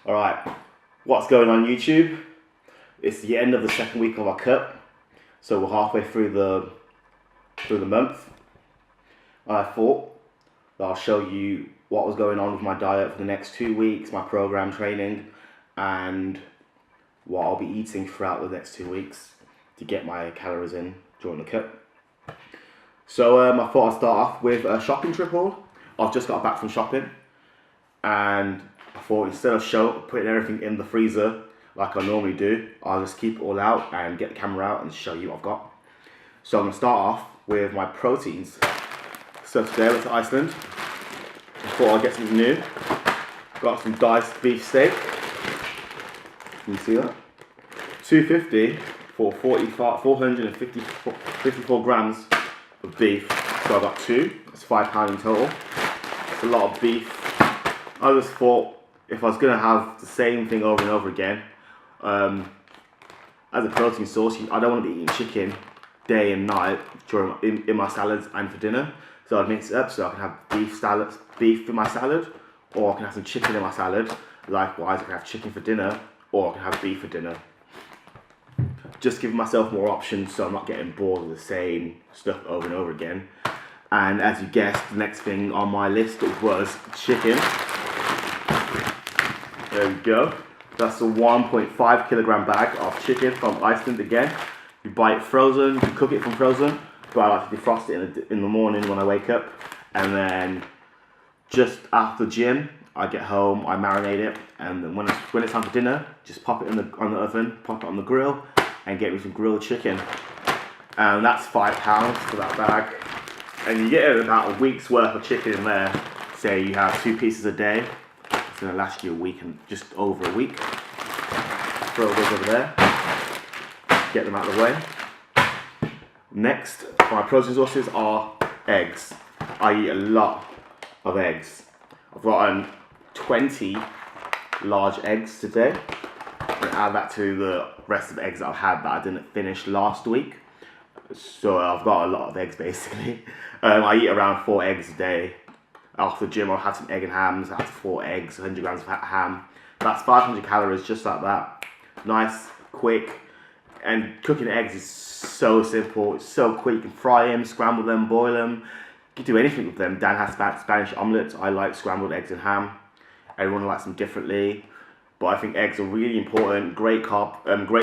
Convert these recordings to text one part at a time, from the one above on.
Alright, what's going on YouTube? It's the end of the second week of our cut, so we're halfway through the month. I thought that I'll show you what was going on with my diet for the next 2 weeks, my program training, and what I'll be eating throughout the next 2 weeks to get my calories in during the cut. So I thought I'd start off with a shopping trip haul. I've just got back from shopping, and I thought instead of putting everything in the freezer like I normally do, I'll just keep it all out and get the camera out and show you what I've got. So I'm going to start off with my proteins. So today I went to Iceland. I thought I'd get something new. Got some diced beef steak. Can you see that? 250 for 454 grams of beef. So I got two. It's £5 in total. It's a lot of beef. I just thought if I was going to have the same thing over and over again, as a protein source, I don't want to be eating chicken day and night in my salads and for dinner. So I'd mix it up so I can have beef in my salad, or I can have some chicken in my salad. Likewise, I can have chicken for dinner, or I can have beef for dinner. Just giving myself more options so I'm not getting bored of the same stuff over and over again. And as you guessed, the next thing on my list was chicken. There we go. That's a 1.5 kilogram bag of chicken from Iceland again. You buy it frozen, you can cook it from frozen, but I like to defrost it in the morning when I wake up. And then just after the gym, I get home, I marinate it, and then when it's time for dinner, just pop it on the oven, pop it on the grill, and get me some grilled chicken. And that's £5 for that bag. And you get about a week's worth of chicken in there. Say you have 2 pieces a day. It's going to last you a week and just over a week. Throw those over there. Get them out of the way. Next, my protein sources are eggs. I eat a lot of eggs. I've gotten 20 large eggs today. And add that to the rest of the eggs that I've had that I didn't finish last week. So I've got a lot of eggs basically. I eat around 4 eggs a day. After the gym, I'll have some egg and hams. I have 4 eggs, 100 grams of ham. That's 500 calories just like that. Nice, quick. And cooking eggs is so simple. It's so quick. You can fry them, scramble them, boil them. You can do anything with them. Dan has Spanish omelets. I like scrambled eggs and ham. Everyone likes them differently. But I think eggs are really important. Great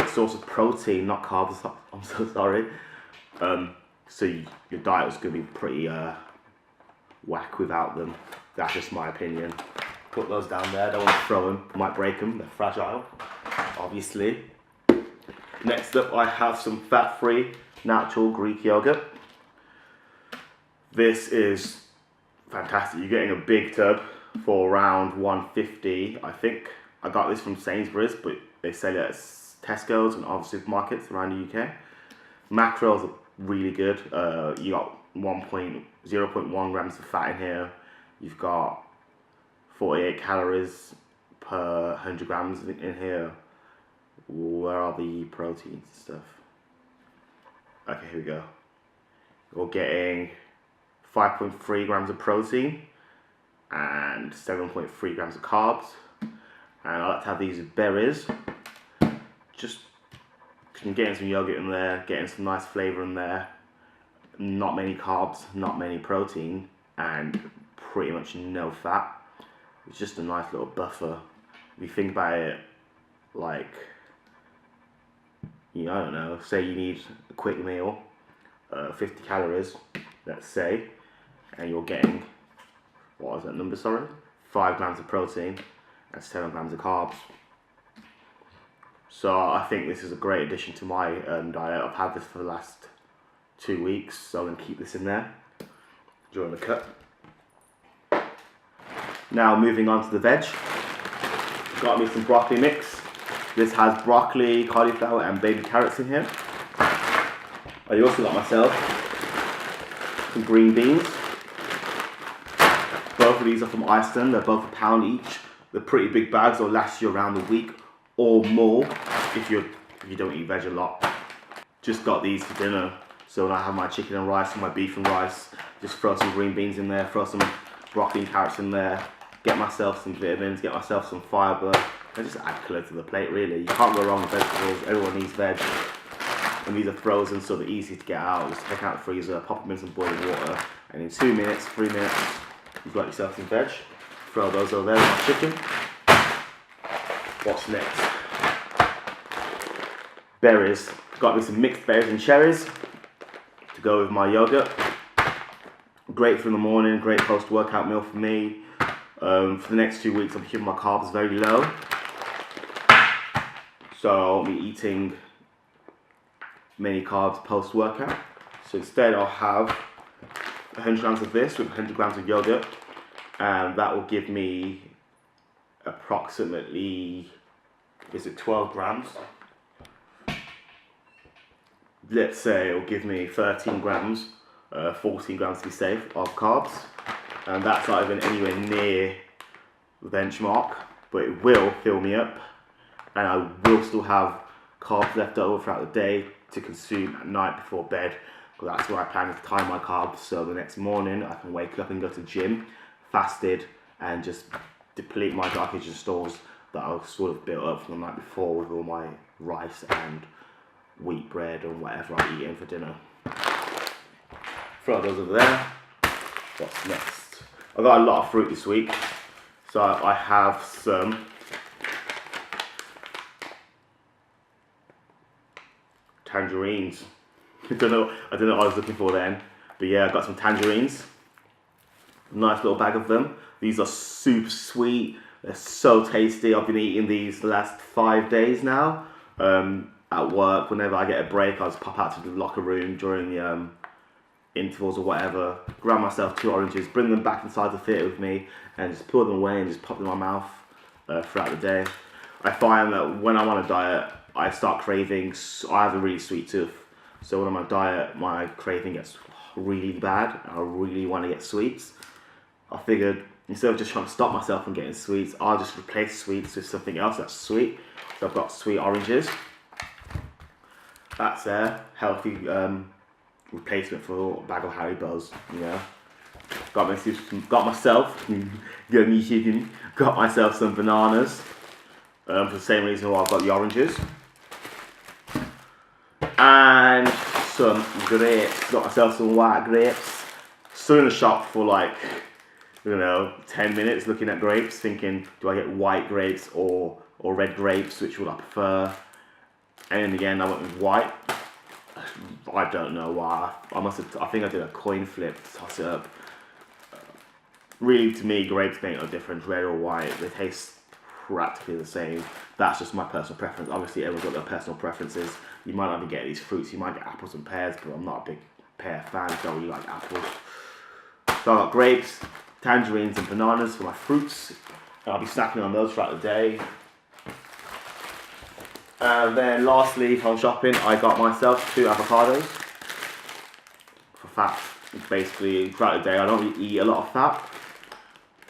source of protein, not carbs. I'm so sorry. So your diet is going to be pretty whack without them. That's just my opinion. Put those down there. Don't want to throw them. Might break them. They're fragile, obviously. Next up, I have some fat-free natural Greek yogurt. This is fantastic. You're getting a big tub for around $1.50, I think. I got this from Sainsbury's, but they sell it at Tesco's and other supermarkets around the UK. Macros are really good. You got 0.1 grams of fat in here. You've got 48 calories per 100 grams in here. Where are the proteins and stuff? Okay, here we go. You're getting 5.3 grams of protein and 7.3 grams of carbs. And I like to have these with berries. Just getting some yogurt in there, getting some nice flavour in there. Not many carbs, not many protein, and pretty much no fat. It's just a nice little buffer. If you think about it, like, I don't know, say you need a quick meal, 50 calories, let's say, and you're getting, what is that number, sorry? 5 grams of protein and 7 grams of carbs. So I think this is a great addition to my diet. I've had this for the last 2 weeks, so I'm going to keep this in there during the cut. Now moving on to the veg. Got me some broccoli mix. This has broccoli, cauliflower and baby carrots in here. I also got myself some green beans. Both of these are from Iceland. They're both £1 each. They're pretty big bags. They'll last you around a week or more if you don't eat veg a lot. Just got these for dinner. So when I have my chicken and rice and my beef and rice, just throw some green beans in there, throw some broccoli and carrots in there, get myself some vitamins, get myself some fibre, and just add colour to the plate really. You can't go wrong with vegetables, everyone needs veg. And these are frozen, so they're easy to get out. Just take out the freezer, pop them in some boiling water, and in 2 minutes, 3 minutes, you've got yourself some veg. Throw those over there with my chicken. What's next? Berries. Got me some mixed berries and cherries to go with my yogurt. Great for in the morning, great post-workout meal for me. For the next 2 weeks, I'm keeping my carbs very low. So I won't be eating many carbs post-workout. So instead I'll have 100 grams of this with 100 grams of yogurt, and that will give me approximately, is it 12 grams? Let's say it'll give me 13 grams, 14 grams to be safe, of carbs, and that's not even anywhere near the benchmark, but it will fill me up, and I will still have carbs left over throughout the day to consume at night before bed, because that's where I plan to time my carbs, so the next morning I can wake up and go to the gym fasted and just deplete my glycogen stores that I've sort of built up from the night before with all my rice and wheat bread and whatever I'm eating for dinner. Throw those over there. What's next? I've got a lot of fruit this week, so I have some tangerines. I don't know what I was looking for then, but yeah, I got some tangerines. Nice little bag of them. These are super sweet. They're so tasty. I've been eating these the last 5 days now. At work, whenever I get a break, I'll just pop out to the locker room during the intervals or whatever, grab myself 2 oranges, bring them back inside the theatre with me, and just peel them away and just pop them in my mouth throughout the day. I find that when I'm on a diet, I start craving, I have a really sweet tooth, so when I'm on a diet, my craving gets really bad, and I really want to get sweets. I figured, instead of just trying to stop myself from getting sweets, I'll just replace sweets with something else that's sweet. So I've got sweet oranges. That's a healthy replacement for a bag of Haribo's, you know. Got myself some bananas, for the same reason why I've got the oranges. And some grapes, got myself some white grapes. Stood in the shop for like, 10 minutes looking at grapes, thinking, do I get white grapes or red grapes, which would I prefer? And in the end, I went with white. I don't know why. I think I did a coin flip to toss it up. Really, to me, grapes make no difference, red or white. They taste practically the same. That's just my personal preference. Obviously, everyone's got their personal preferences. You might not even get these fruits. You might get apples and pears, but I'm not a big pear fan, so I really like apples. So I got grapes, tangerines, and bananas for my fruits. And I'll be snacking on those throughout the day. And then lastly, if I'm shopping, I got myself 2 avocados for fat. Basically, throughout the day, I don't really eat a lot of fat,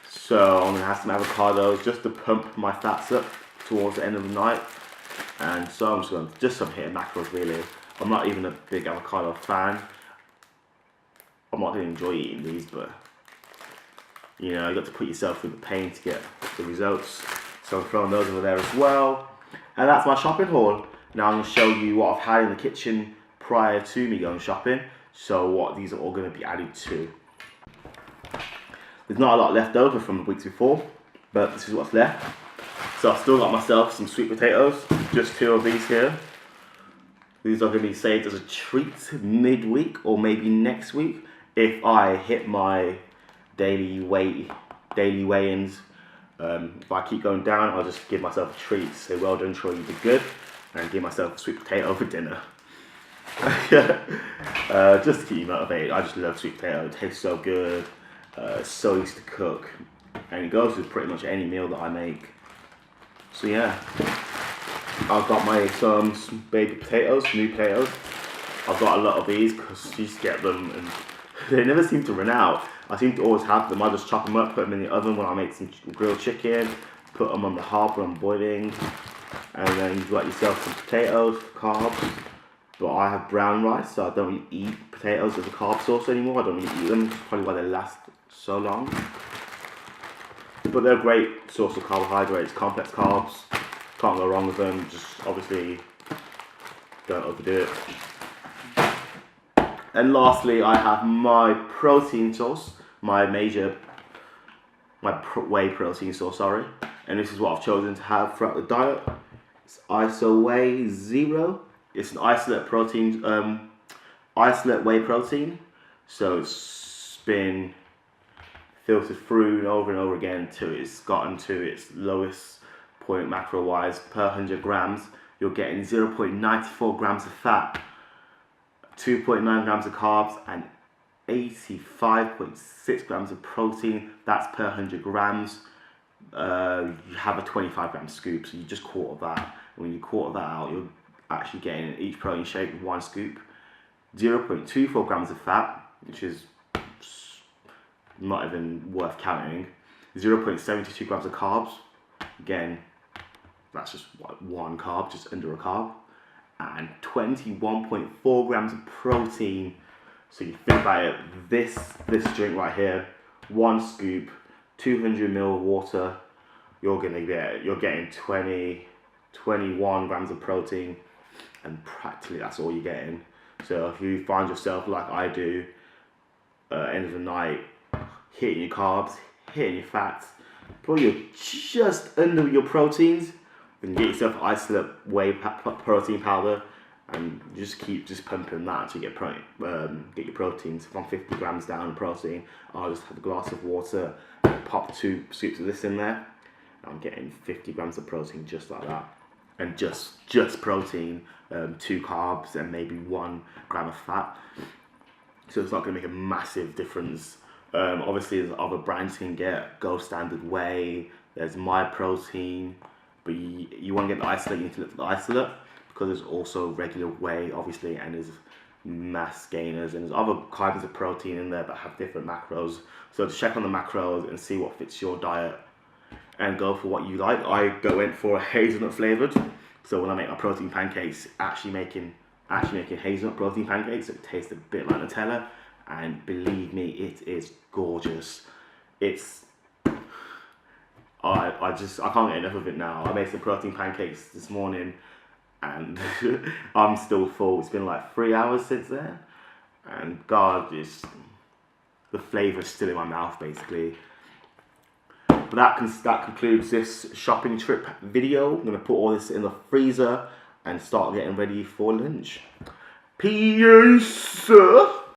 so I'm gonna have some avocados just to pump my fats up towards the end of the night. And so I'm just going to some hit and macros really. I'm not even a big avocado fan. I'm not gonna enjoy eating these, but you got to put yourself through the pain to get the results. So I'm throwing those over there as well. And that's my shopping haul. Now I'm going to show you what I've had in the kitchen prior to me going shopping. So what these are all going to be added to. There's not a lot left over from the weeks before, but this is what's left. So I've still got myself some sweet potatoes, just 2 of these here. These are going to be saved as a treat midweek or maybe next week if I hit my daily weigh-ins. If I keep going down, I'll just give myself a treat. Say, well done, Troy, you did good. And give myself a sweet potato for dinner. Just to keep you motivated. I just love sweet potato. It tastes so good. It's so easy to cook. And it goes with pretty much any meal that I make. So yeah. I've got some baby potatoes, new potatoes. I've got a lot of these because you just get them and they never seem to run out. I seem to always have them. I just chop them up, put them in the oven when I make some grilled chicken, put them on the hob when I'm boiling, and then you've got yourself some potatoes for carbs. But I have brown rice, so I don't really eat potatoes as a carb source anymore. I don't really eat them, that's probably why they last so long. but they're a great source of carbohydrates, complex carbs. Can't go wrong with them. Just obviously don't overdo it. And lastly, I have my protein source, my whey protein source, sorry. And this is what I've chosen to have throughout the diet. It's Iso Whey Zero. It's an isolate protein, isolate whey protein. So it's been filtered through and over again till it's gotten to its lowest point macro wise per 100 grams. You're getting 0.94 grams of fat, 2.9 grams of carbs, and 85.6 grams of protein. That's per 100 grams. You have a 25 gram scoop, so you just quarter that. And when you quarter that out, you're actually getting each protein shake with one scoop. 0.24 grams of fat, which is not even worth counting. 0.72 grams of carbs. Again, that's just one carb, just under a carb. And 21.4 grams of protein. So you think about it, this drink right here, one scoop, 200 ml of water, you're getting 21 grams of protein, and practically that's all you're getting. So if you find yourself like I do, end of the night, hitting your carbs, hitting your fats, but you're just under your proteins, then get yourself isolate whey protein powder, and just keep pumping that to get your proteins. If I'm 50 grams down in protein, I'll just have a glass of water, pop 2 scoops of this in there, and I'm getting 50 grams of protein just like that. And just protein, 2 carbs, and maybe 1 gram of fat. So it's not going to make a massive difference. Obviously, there's other brands you can get. Gold Standard Whey, there's My Protein, but you want to get the isolate, you need to look for the isolate, because there's also regular whey, obviously, and there's mass gainers, and there's other kinds of protein in there that have different macros. So just check on the macros and see what fits your diet, and go for what you like. I went for a hazelnut flavored, so when I make my protein pancakes, actually making hazelnut protein pancakes, so it tastes a bit like Nutella, and believe me, it is gorgeous. I can't get enough of it now. I made some protein pancakes this morning, and I'm still full. It's been like 3 hours since then, and God, the flavour is still in my mouth basically. But that concludes this shopping trip video. I'm gonna put all this in the freezer and start getting ready for lunch. Peace.